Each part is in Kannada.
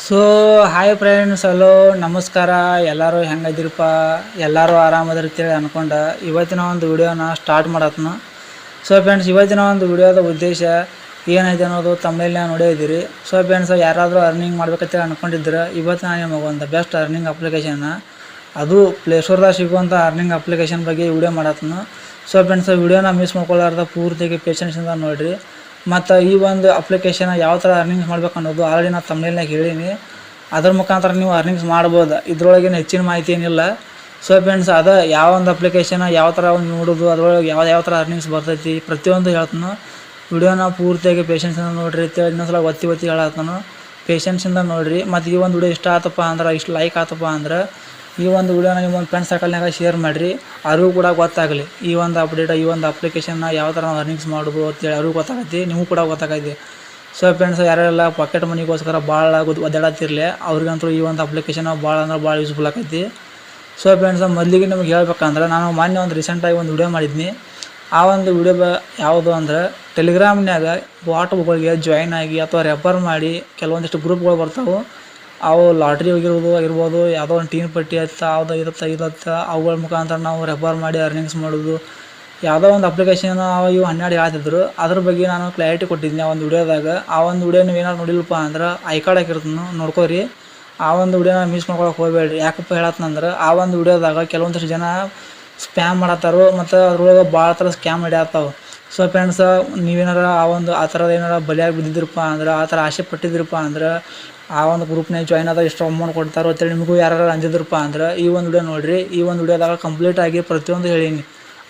ಸೊ ಹಾಯ್ ಫ್ರೆಂಡ್ಸ್, ಹಲೋ ನಮಸ್ಕಾರ. ಎಲ್ಲರೂ ಹೆಂಗದಿರಪ್ಪ? ಎಲ್ಲರೂ ಆರಾಮದಿರ್ತೇಳಿ ಅನ್ಕೊಂಡು ಇವತ್ತಿನ ಒಂದು ವಿಡಿಯೋನ ಸ್ಟಾರ್ಟ್ ಮಾಡತ್ನು. ಸೊ ಫ್ರೆಂಡ್ಸ್, ಇವತ್ತಿನ ಒಂದು ವಿಡಿಯೋದ ಉದ್ದೇಶ ಏನೈತೆ ಅನ್ನೋದು ತಮ್ಮಲ್ಲಿ ನೋಡಿದ್ದೀರಿ. ಸೊ ಫ್ರೆಂಡ್ಸ್, ಯಾರಾದರೂ ಅರ್ನಿಂಗ್ ಮಾಡ್ಬೇಕಂತೇಳಿ ಅಂದ್ಕೊಂಡಿದ್ರೆ ಇವತ್ತು ನಾನು ನಿಮಗೆ ಒಂದು ಬೆಸ್ಟ್ ಅರ್ನಿಂಗ್ ಅಪ್ಲಿಕೇಶನ್ನ, ಅದು ಪ್ಲೇಸ್ಟೋರ್ದಾಗ ಸಿಗುವಂಥ ಅರ್ನಿಂಗ್ ಅಪ್ಲಿಕೇಶನ್ ಬಗ್ಗೆ ವಿಡಿಯೋ ಮಾಡತ್ನು. ಸೊ ಫ್ರೆಂಡ್ಸ್, ವಿಡಿಯೋನ ಮಿಸ್ ಮಾಡ್ಕೊಳ್ಳಾರ್ದ ಪೂರ್ತಿಗೆ ಪೇಷನ್ಸಿಂದ ನೋಡಿರಿ. ಮತ್ತು ಈ ಒಂದು ಅಪ್ಲಿಕೇಶನ್ ಯಾವ ಥರ ಅರ್ನಿಂಗ್ಸ್ ಮಾಡ್ಬೇಕು ಅನ್ನೋದು ಆಲ್ರೆಡಿ ನಾನು ತಮ್ಮನೇಲಿನಾಗ ಹೇಳೀನಿ. ಅದ್ರ ಮುಖಾಂತರ ನೀವು ಅರ್ನಿಂಗ್ಸ್ ಮಾಡ್ಬೋದು. ಇದ್ರೊಳಗೇನು ಹೆಚ್ಚಿನ ಮಾಹಿತಿ ಏನಿಲ್ಲ. ಸೊ ಫ್ರೆಂಡ್ಸ್, ಅದು ಯಾವ ಒಂದು ಅಪ್ಲಿಕೇಶನ್ ಯಾವ ಥರ ಒಂದು ನೋಡೋದು, ಅದ್ರೊಳಗೆ ಯಾವ ಥರ ಅರ್ನಿಂಗ್ಸ್ ಬರ್ತೈತಿ ಪ್ರತಿಯೊಂದು ಹೇಳ್ತಾನು. ವಿಡಿಯೋನ ಪೂರ್ತಿಯಾಗಿ ಪೇಷನ್ಸಿಂದ ನೋಡಿರಿ ಅಂತೇಳಿ ಇನ್ನೊಂದ್ಸಲ ಒತ್ತಿ ಹೇಳತ್ತಾನು. ಪೇಷನ್ಸಿಂದ ನೋಡಿರಿ. ಮತ್ತು ಈ ಒಂದು ವಿಡಿಯೋ ಇಷ್ಟ ಆತಪ್ಪ ಅಂದ್ರೆ, ಇಷ್ಟು ಲೈಕ್ ಆತಪ್ಪ ಅಂದ್ರೆ ಈ ಒಂದು ವಿಡಿಯೋನ ನಿಮ್ಮ ಒಂದು ಫ್ರೆಂಡ್ ಸರ್ಕಲ್ನಾಗ ಶೇರ್ ಮಾಡಿರಿ. ಅವ್ರಿಗೂ ಕೂಡ ಗೊತ್ತಾಗಲಿ ಈ ಒಂದು ಅಪ್ಡೇಟ್, ಈ ಒಂದು ಅಪ್ಲಿಕೇಶನ್ನ ಯಾವ ಥರ ನಾವು ಅರ್ನಿಂಗ್ಸ್ ಮಾಡೋದು ಅಂತೇಳಿ ಅವ್ರಿಗೂ ಗೊತ್ತಾಗೈತಿ, ನಿಮಗೂ ಕೂಡ ಗೊತ್ತಾಗೈತಿ. ಸೊ ಫ್ರೆಂಡ್ಸ್, ಯಾರೆಲ್ಲ ಪಾಕೆಟ್ ಮನಿಗೋಸ್ಕರ ಭಾಳ ಒದ್ದಾಡತ್ತಿರಲಿ ಅವ್ರಿಗಂತೂ ಈ ಒಂದು ಅಪ್ಲಿಕೇಶನ್ ಭಾಳ ಅಂದ್ರೆ ಭಾಳ ಯೂಸ್ಫುಲ್ ಆಕೈತಿ. ಸೊ ಫ್ರೆಂಡ್ಸ್, ಮೊದಲಿಗೆ ನಿಮ್ಗೆ ಹೇಳ್ಬೇಕಂದ್ರೆ, ನಾನು ಮೊನ್ನೆ ಒಂದು ರೀಸೆಂಟಾಗಿ ಒಂದು ವಿಡಿಯೋ ಮಾಡಿದ್ನಿ. ಆ ಒಂದು ವಿಡಿಯೋ ಯಾವುದು ಅಂದ್ರೆ, ಟೆಲಿಗ್ರಾಮ್ನಾಗ ವಾಟ್ಗಳಿಗೆ ಜಾಯ್ನ್ ಆಗಿ ಅಥವಾ ರೆಫರ್ ಮಾಡಿ ಕೆಲವೊಂದಿಷ್ಟು ಗ್ರೂಪ್ಗಳು ಬರ್ತಾವೆ. ಅವು ಲಾಟ್ರಿ ಆಗಿರ್ಬೋದು, ಯಾವುದೋ ಒಂದು ಟೀನ್ ಪಟ್ಟಿ ಯಾವುದು ಇರುತ್ತೆ ಅವುಗಳ ಮುಖಾಂತರ ನಾವು ರೆಫರ್ ಮಾಡಿ ಅರ್ನಿಂಗ್ಸ್ ಮಾಡೋದು. ಯಾವುದೋ ಒಂದು ಅಪ್ಲಿಕೇಶನ್ ಇವು 12 ಹೇಳ್ತಿದ್ರು. ಅದ್ರ ಬಗ್ಗೆ ನಾನು ಕ್ಲಾರಿಟಿ ಕೊಟ್ಟಿದ್ದೀನಿ ಆ ಒಂದು ವಿಡಿಯೋದಾಗ. ಆ ಒಂದು ವಿಡಿಯೋ ನೀವು ಏನಾದ್ರು ನೋಡಿಲ್ಲಪ್ಪ ಅಂದ್ರೆ ಐ ಕಾರ್ಡ್ ಹಾಕಿರ್ತೀನಿ, ನೋಡ್ಕೋರಿ. ಆ ಒಂದು ವಿಡಿಯೋನ ಮಿಸ್ ಮಾಡ್ಕೊಳಕ್ಕೆ ಹೋಗಬೇಡ್ರಿ. ಯಾಕಪ್ಪ ಹೇಳತ್ತಂದ್ರೆ, ಆ ಒಂದು ವಿಡಿಯೋದಾಗ ಕೆಲವೊಂದಿಷ್ಟು ಜನ ಸ್ಪ್ಯಾಮ್ ಮಾಡತ್ತಾರೋ ಮತ್ತು ಅದ್ರೊಳಗೆ ಭಾಳ ಥರ ಸ್ಕ್ಯಾಮ್ ನಡೆಯತ್ತಾವೆ. ಸೊ ಫ್ರೆಂಡ್ಸ್, ನೀವೇನಾರ ಆ ಥರದ ಏನಾರ ಬಲಿಯಾಗಿ ಬಿದ್ದಿದ್ರಪ್ಪ ಅಂದ್ರೆ, ಆ ಥರ ಆಸೆ ಪಟ್ಟಿದ್ರಪ್ಪ ಅಂದ್ರೆ, ಆ ಒಂದು ಗ್ರೂಪ್ನಾಗ ಜಾಯ್ನ್ ಆದಾಗ ಎಷ್ಟು ಅಮೌಂಟ್ ಕೊಡ್ತಾರೋ ಅಂತೇಳಿ ನಿಮಗೂ ಯಾರು ಅಂಜಿದ್ರಪ್ಪ ಅಂದ್ರೆ ಈ ಒಂದು ವಿಡಿಯೋ ನೋಡಿರಿ. ಈ ಒಂದು ವಿಡಿಯೋದಾಗ ಕಂಪ್ಲೀಟಾಗಿ ಪ್ರತಿಯೊಂದು ಹೇಳೀನಿ,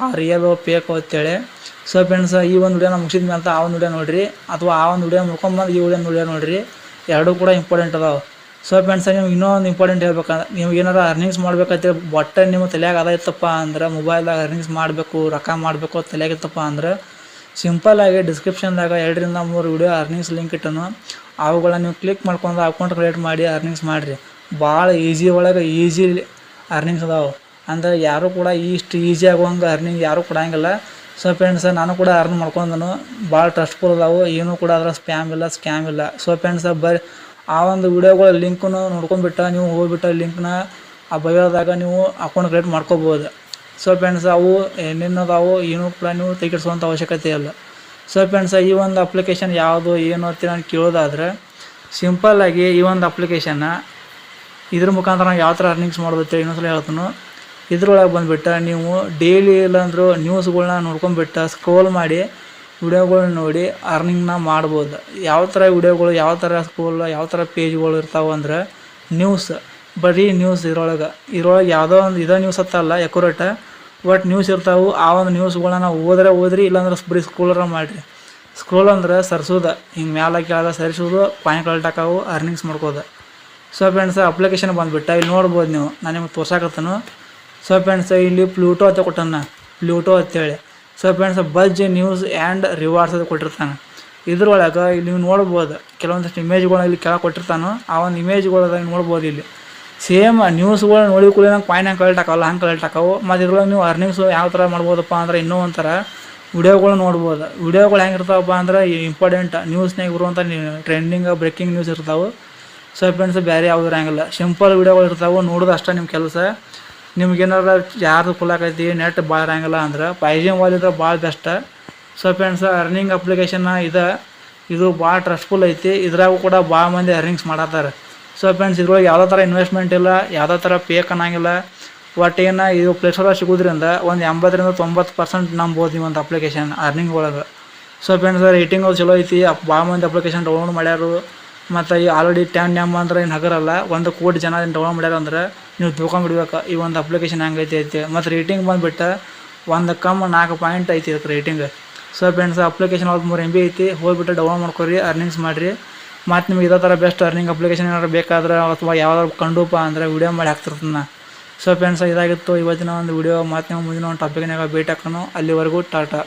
ಆ ರಿಯಲ್ ಫೇಕ್ ಅಂತೇಳಿ. ಸೊ ಫ್ರೆಂಡ್ಸ್, ಈ ಒಂದು ವಿಡಿಯೋನ ಮುಗಿಸಿದ ಮೇಲೆ ಆ ಒಂದು ವಿಡಿಯೋ ನೋಡಿರಿ, ಅಥವಾ ಆ ಒಂದು ವಿಡಿಯೋ ಮುಡ್ಕೊಂಬಂದು ಈ ವಿಡಿಯೋ ನೋಡಿರಿ. ಎರಡೂ ಕೂಡ ಇಂಪಾರ್ಟೆಂಟ್ ಅದಾವೆ. ಸೊ ಫ್ರೆಂಡ್ಸ್, ನಿಮ್ಗೆ ಇನ್ನೊಂದು ಇಂಪಾರ್ಟೆಂಟ್ ಹೇಳ್ಬೇಕಂದ್ರೆ, ನೀವು ಏನಾರು ಅರ್ನಿಂಗ್ಸ್ ಮಾಡ್ಬೇಕಂತೇಳಿ ಒಟ್ಟೆ ನಿಮ್ಮ ತಲೆಯಾಗ ಅದಾಯ್ತಪ್ಪ ಅಂದ್ರೆ, ಮೊಬೈಲ್ದಾಗ ಅರ್ನಿಂಗ್ಸ್ ಮಾಡಬೇಕು, ರೊಕ್ಕ ಮಾಡಬೇಕು ತಲೆಯಾಗಿತ್ತಪ್ಪ ಅಂದ್ರೆ, ಸಿಂಪಲ್ಲಾಗಿ ಡಿಸ್ಕ್ರಿಪ್ಷನ್ದಾಗ 2 ರಿಂದ 3 ವಿಡಿಯೋ ಅರ್ನಿಂಗ್ಸ್ ಲಿಂಕ್ ಇಟ್ಟನು. ಅವುಗಳನ್ನ ನೀವು ಕ್ಲಿಕ್ ಮಾಡ್ಕೊಂಡು ಅಕೌಂಟ್ ಕ್ರಿಯೇಟ್ ಮಾಡಿ ಅರ್ನಿಂಗ್ಸ್ ಮಾಡಿರಿ. ಭಾಳ ಈಸಿ ಅರ್ನಿಂಗ್ಸ್ ಅದಾವೆ. ಅಂದರೆ ಯಾರೂ ಕೂಡ ಇಷ್ಟು ಈಸಿ ಆಗುವಂಗೆ ಅರ್ನಿಂಗ್ ಯಾರೂ ಕೊಡಂಗಿಲ್ಲ. ಸೊ ಫ್ರೆಂಡ್ಸ್, ನಾನು ಕೂಡ ಅರ್ನ್ ಮಾಡ್ಕೊಂಡನು. ಭಾಳ ಟ್ರಸ್ಟ್ಫುಲ್ ಅದಾವೆ, ಏನೂ ಕೂಡ ಅದರ ಸ್ಪ್ಯಾಮ್ ಇಲ್ಲ, ಸ್ಕ್ಯಾಮ್ ಇಲ್ಲ. ಸೊ ಫ್ರೆಂಡ್ಸ್, ಆ ಒಂದು ವಿಡಿಯೋಗಳ ಲಿಂಕನ್ನು ನೋಡ್ಕೊಂಡ್ಬಿಟ್ಟು ನೀವು ಹೋಗ್ಬಿಟ್ಟು ಲಿಂಕ್ನ ಆ ಬಯೋದಾಗ ನೀವು ಅಕೌಂಟ್ ಕ್ರಿಯೇಟ್ ಮಾಡ್ಕೋಬೋದು. ಸೊ ಫ್ರೆಂಡ್ಸ್, ಅವು ಏನೇನದಾವು ಏನೂ ಕೂಡ ನೀವು ತೆಗೆಸುವಂಥ ಅವಶ್ಯಕತೆ ಇಲ್ಲ. ಸೊ ಫ್ರೆಂಡ್ಸ್, ಈ ಒಂದು ಅಪ್ಲಿಕೇಶನ್ ಯಾವುದು ಏನು ಅಂತ ನಾನು ಕೇಳೋದಾದ್ರೆ, ಸಿಂಪಲ್ಲಾಗಿ ಈ ಒಂದು ಅಪ್ಲಿಕೇಶನ್ನ ಇದ್ರ ಮುಖಾಂತರ ನಾವು ಯಾವ ಥರ ಅರ್ನಿಂಗ್ಸ್ ಮಾಡೋದು ಇನ್ನೊಂದ್ಸಲ ಹೇಳ್ತಾನು. ಇದ್ರೊಳಗೆ ಬಂದುಬಿಟ್ಟು ನೀವು ಡೈಲಿ ಇಲ್ಲಾಂದ್ರೂ ನ್ಯೂಸ್ಗಳ್ನ ನೋಡ್ಕೊಂಬಿಟ್ಟು ಸ್ಕ್ರೋಲ್ ಮಾಡಿ ವಿಡಿಯೋಗಳ್ನ ನೋಡಿ ಅರ್ನಿಂಗ್ನ ಮಾಡ್ಬೋದು. ಯಾವ ಥರ ವಿಡಿಯೋಗಳು, ಯಾವ ಥರ ಪೇಜ್ಗಳು ಇರ್ತಾವೆ ಅಂದ್ರೆ, ಬರೀ ನ್ಯೂಸ್ ಇದ್ರೊಳಗೆ ಯಾವುದೋ ಒಂದು ಇದೇ ನ್ಯೂಸ್ ಹತ್ತಲ್ಲ ಎಕ್ಯುರೇಟ, ಬಟ್ ನ್ಯೂಸ್ ಇರ್ತಾವೆ. ಆ ಒಂದು ನ್ಯೂಸ್ಗಳನ್ನ ನಾವು ಓದ್ರಿ, ಇಲ್ಲಾಂದ್ರೆ ಬರೀ ಸ್ಕ್ರೋಲರ ಮಾಡಿರಿ. ಸ್ಕ್ರೋಲ್ ಅಂದ್ರೆ ಸರ್ಸೋದು, ಹಿಂಗೆ ಮ್ಯಾಲೆ ಕೆಳಗೆ ಸರಿಸೋದು, ಪಾಯಿಂಟ್ ಅಲ್ಟಾಕಾವು, ಅರ್ನಿಂಗ್ಸ್ ಮಾಡ್ಕೋದು. ಸೊ ಫ್ರೆಂಡ್ಸ್, ಅಪ್ಲಿಕೇಶನ್ ಬಂದುಬಿಟ್ಟು ಇಲ್ಲಿ ನೋಡ್ಬೋದು ನೀವು, ನಾನು ನಿಮಗೆ ತೋರ್ಸಾಕತ್ತನು. ಸೊ ಫ್ರೆಂಡ್ಸ್, ಇಲ್ಲಿ ಪ್ಲೂಟೋ ಅಂತ ಕೊಟ್ಟಾನ, ಪ್ಲೂಟೋ ಅಂತೇಳಿ. So friends, buzz news and rewards ಅಂತ ಕೊಟ್ಟಿರ್ತಾನೆ. ಇದ್ರೊಳಗೆ ಇಲ್ಲಿ ನೀವು ನೋಡ್ಬೋದು ಕೆಲವೊಂದಿಷ್ಟು ಇಮೇಜ್ಗಳನ್ನ ಇಲ್ಲಿ ಕೆಳಗೆ ಕೊಟ್ಟಿರ್ತಾನೋ. ಆ ಒಂದು ಇಮೇಜ್ಗಳದಾಗ ನೋಡ್ಬೋದು. ಇಲ್ಲಿ ಸೇಮ್ ನ್ಯೂಸ್ಗಳು ನೋಡಿ ಕೂಡ ನಂಗೆ ಪಾಯಿಂಟ್ ಹಂಗೆ ಕಲೆಕ್ಟ್ ಹಾಕಲ್ಲ, ಹಂಗೆ ಕಲೆಕ್ಟ್ ಹಾಕಾವು. ಮತ್ತು ಇದ್ರೊಳಗೆ ನೀವು ಅರ್ನಿಂಗ್ಸು ಯಾವ ಥರ ಮಾಡ್ಬೋದಪ್ಪ ಅಂದ್ರೆ, ಇನ್ನೂ ಒಂಥರ ವಿಡಿಯೋಗಳು ನೋಡ್ಬೋದು. ವಿಡಿಯೋಗಳು ಹೆಂಗೆ ಇರ್ತಾವಪ್ಪ ಅಂದ್ರೆ, ಇಂಪಾರ್ಟೆಂಟ್ ನ್ಯೂಸ್ನಾಗ ಬರುವಂಥ ಟ್ರೆಂಡಿಂಗ್ ಬ್ರೇಕಿಂಗ್ ನ್ಯೂಸ್ ಇರ್ತಾವೆ. ಸೊ ಫ್ರೆಂಡ್ಸ್, ಬೇರೆ ಯಾವುದು ಇರಂಗಿಲ್ಲ, ಸಿಂಪಲ್ ವಿಡಿಯೋಗಳು ಇರ್ತಾವೆ. ನೋಡೋದು ಅಷ್ಟೇ ನಿಮ್ಮ ಕೆಲಸ. ನಿಮ್ಗೇನಾರ ಯಾರ್ದು ಕುಲಾಕೈತಿ, ನೆಟ್ ಭಾಳ ಇರಂಗಿಲ್ಲ ಅಂದ್ರೆ 5G ಮೊಬೈಲ್ ಇದ್ರೆ ಭಾಳ ಬೆಸ್ಟ್. ಸೊ ಫ್ರೆಂಡ್ಸ್, ಅರ್ನಿಂಗ್ ಅಪ್ಲಿಕೇಶನ್ನ ಇದು ಭಾಳ ಟ್ರಸ್ಟ್ಫುಲ್ ಐತಿ. ಇದ್ರಾಗೂ ಕೂಡ ಭಾಳ ಮಂದಿ ಅರ್ನಿಂಗ್ಸ್ ಮಾಡತ್ತಾರೆ. ಸೊ ಫ್ರೆಂಡ್ಸ್, ಇದ್ರೊಳಗೆ ಯಾವುದೇ ಥರ ಇನ್ವೆಸ್ಟ್ಮೆಂಟ್ ಇಲ್ಲ, ಯಾವುದೇ ಥರ ಫೇಕ್ ಅನ್ನಂಗಿಲ್ಲ. ಒಟ್ಟೇನು ಇದು ಪ್ಲೇಸ್ಟೋರಲ್ಲಿ ಸಿಗೋದ್ರಿಂದ ಒಂದು 80 ರಿಂದ 90% ನಂಬೋದು ಈ ಒಂದು ಅಪ್ಲಿಕೇಶನ್ ಅರ್ನಿಂಗ್ ಒಳಗೆ. ಸೊ ಫ್ರೆಂಡ್ಸ್, ರೇಟಿಂಗ್ ಚಲೋ ಐತಿ. ಭಾಳ ಮಂದಿ ಅಪ್ಲಿಕೇಶನ್ ಡೌನ್ಲೋಡ್ ಮಾಡ್ಯಾರು. ಮತ್ತು ಈ ಆಲ್ರೆಡಿ 10M ಅಂದ್ರೆ ಏನು ಹಗರಲ್ಲ, 1 ಕೋಟಿ ಜನ ಡೌನ್ಲೋಡ್ ಮಾಡ್ಯಾರ ಅಂದ್ರೆ ನೀವು ತಿಳ್ಕೊಂಬಿಡ್ಬೇಕು ಈ ಒಂದು ಅಪ್ಲಿಕೇಶನ್ ಹೆಂಗೈತಿ. ಮತ್ತು ರೇಟಿಂಗ್ ಬಂದುಬಿಟ್ಟು 1 ಪಾಯಿಂಟ್ ಐತಿ ಇದಕ್ಕೆ rating. So friends, application 3 MB ಐತಿ. ಹೋಗ್ಬಿಟ್ಟು ಡೌನ್ಲೋಡ್ ಮಾಡ್ಕೊರಿ, ಅರ್ನಿಂಗ್ಸ್ ಮಾಡಿರಿ. ಮತ್ತು ನಿಮ್ಗೆ ಇದೇ ಥರ ಬೆಸ್ಟ್ ಅರ್ನಿಂಗ್ ಅಪ್ಲಿಕೇಶನ್ ಏನಾದ್ರು ಬೇಕಾದ್ರೆ ಅಥವಾ ಯಾವ್ದಾದ್ರು ಕಂಡುಪ್ಪ ಅಂದ್ರೆ ವಿಡಿಯೋ ಮಾಡಿ ಹಾಕ್ತಿರ್ತೀನಿ. ಸೊ ಫ್ರೆಂಡ್ಸ್, ಇದಾಗಿತ್ತು ಇವತ್ತಿನ ಒಂದು ವಿಡಿಯೋ. ಮತ್ತು ನೀವು ಮುಂದಿನ ಒಂದು ಟಾಪಿಕ್ನಾಗ ಭೇಟಿ ಹಾಕೋಣ. ಅಲ್ಲಿವರೆಗೂ ಟಾಟಾ.